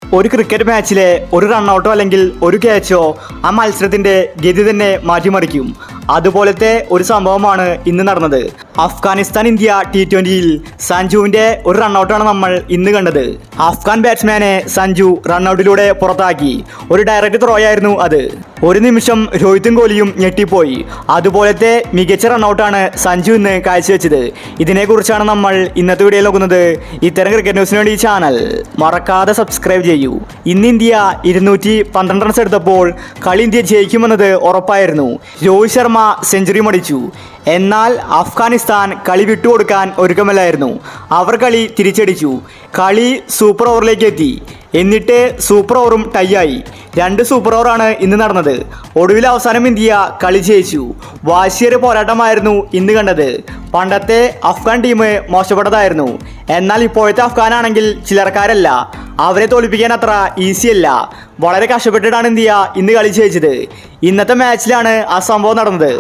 ഒരു ക്രിക്കറ്റ് മാച്ചിലെ ഒരു റണ്ണൌട്ടോ അല്ലെങ്കിൽ ഒരു ക്യാച്ചോ ആ മത്സരത്തിന്റെ ഗതി തന്നെ മാറ്റിമറിക്കും. അതുപോലത്തെ ഒരു സംഭവമാണ് ഇന്ന് നടന്നത്. അഫ്ഗാനിസ്ഥാൻ ഇന്ത്യ T20യിൽ സഞ്ജുവിന്റെ ഒരു റണ്ണൌട്ടാണ് നമ്മൾ ഇന്ന് കണ്ടത്. അഫ്ഗാൻ ബാറ്റ്സ്മാനെ സഞ്ജു റണ്ണൌട്ടിലൂടെ പുറത്താക്കി. ഒരു ഡയറക്റ്റ് ത്രോ ആയിരുന്നു അത്. ഒരു നിമിഷം രോഹിത്തും കോഹ്ലിയും ഞെട്ടിപ്പോയി. അതുപോലത്തെ മികച്ച റണ്ണൌട്ടാണ് സഞ്ജു ഇന്ന് കാഴ്ചവെച്ചത്. ഇതിനെക്കുറിച്ചാണ് നമ്മൾ ഇന്നത്തെ വീഡിയോയിൽ നോക്കുന്നത്. ഇത്തരം ക്രിക്കറ്റ് ന്യൂസിന് വേണ്ടി ഈ ചാനൽ മറക്കാതെ സബ്സ്ക്രൈബ് ചെയ്യൂ. ഇന്ന് ഇന്ത്യ 212 റൺസ് എടുത്തപ്പോൾ കളി ഇന്ത്യ ജയിക്കുമെന്നത് ഉറപ്പായിരുന്നു. രോഹിത് ശർമ്മ സെഞ്ചുറി മടിച്ചു. എന്നാൽ അഫ്ഗാനിസ്ഥാൻ കളി വിട്ടുകൊടുക്കാൻ ഒരുക്കമല്ലായിരുന്നു. അവർ കളി തിരിച്ചടിച്ചു. കളി സൂപ്പർ ഓവറിലേക്ക് എത്തി. എന്നിട്ട് സൂപ്പർ ഓവറും ടൈ ആയി. 2 സൂപ്പർ ഓവറാണ് ഇന്ന് നടന്നത്. ഒടുവിൽ അവസാനം ഇന്ത്യ കളി ജയിച്ചു. വാശിയേറിയ പോരാട്ടമായിരുന്നു ഇന്ന് കണ്ടത്. പണ്ടത്തെ അഫ്ഗാൻ ടീം മോശപ്പെട്ടതായിരുന്നു. എന്നാൽ ഇപ്പോഴത്തെ അഫ്ഗാനാണെങ്കിൽ ചിലർക്കാരല്ല. അവരെ തോൽപ്പിക്കാൻ അത്ര ഈസിയല്ല. വളരെ കഷ്ടപ്പെട്ടിട്ടാണ് ഇന്ത്യ ഇന്ന് കളി ജയിച്ചത്. ഇന്നത്തെ മാച്ചിലാണ് ആ സംഭവം നടന്നത്.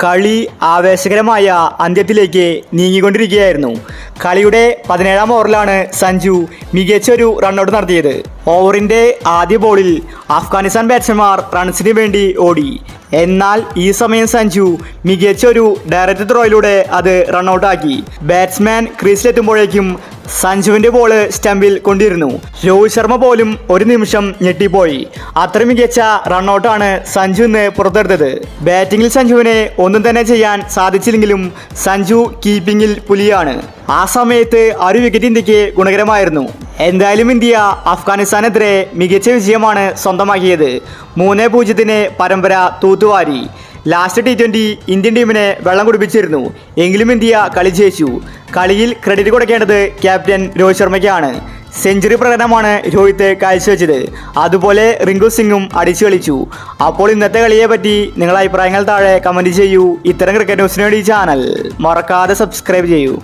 കളി ആവേശകരമായ അന്ത്യത്തിലേക്ക് നീങ്ങിക്കൊണ്ടിരിക്കുകയായിരുന്നു. കളിയുടെ 17ാം ഓവറിലാണ് സഞ്ജു മികച്ചൊരു റണ്ണൌട്ട് നടത്തിയത്. ഓവറിൻ്റെ ആദ്യ ബോളിൽ അഫ്ഗാനിസ്ഥാൻ ബാറ്റ്സ്മാൻമാർ റൺസിന് വേണ്ടി ഓടി. എന്നാൽ ഈ സമയം സഞ്ജു മികച്ചൊരു ഡയറക്റ്റ് ത്രോയിലൂടെ അത് റണ്ണൌട്ടാക്കി. ബാറ്റ്സ്മാൻ ക്രീസിലെത്തുമ്പോഴേക്കും സഞ്ജുവിൻ്റെ ബോള് സ്റ്റമ്പിൽ കൊണ്ടിരുന്നു. രോഹിത് ശർമ്മ പോലും ഒരു നിമിഷം ഞെട്ടിപ്പോയി. അത്ര മികച്ച റണ്ണൌട്ടാണ് സഞ്ജു ഇന്ന് പുറത്തെടുത്തത്. ബാറ്റിങ്ങിൽ സഞ്ജുവിനെ ഒന്നും തന്നെ ചെയ്യാൻ സാധിച്ചില്ലെങ്കിലും സഞ്ജു കീപ്പിങ്ങിൽ പുലിയാണ്. ആ സമയത്ത് ഒരു വിക്കറ്റ് ഇന്ത്യക്ക് ഗുണകരമായിരുന്നു. എന്തായാലും ഇന്ത്യ അഫ്ഗാനിസ്ഥാനെതിരെ മികച്ച വിജയമാണ് സ്വന്തമാക്കിയത്. 3-0 പരമ്പര തൂത്തുവാരി. ലാസ്റ്റ് T20 ഇന്ത്യൻ ടീമിനെ വെള്ളം കുടിപ്പിച്ചിരുന്നു. എങ്കിലും ഇന്ത്യ കളി ജയിച്ചു. കളിയിൽ ക്രെഡിറ്റ് കൊടുക്കേണ്ടത് ക്യാപ്റ്റൻ രോഹിത് ശർമ്മയ്ക്കാണ്. സെഞ്ചുറി പ്രകടനമാണ് രോഹിത് കാഴ്ചവെച്ചത്. അതുപോലെ റിങ്കു സിംഗും അടിച്ചു കളിച്ചു. അപ്പോൾ ഇന്നത്തെ കളിയെ പറ്റി നിങ്ങളുടെ അഭിപ്രായങ്ങൾ താഴെ കമൻറ്റ് ചെയ്യൂ. ഇത്തരം ക്രിക്കറ്റ് ന്യൂസിന് വേണ്ടി ചാനൽ മറക്കാതെ സബ്സ്ക്രൈബ് ചെയ്യൂ.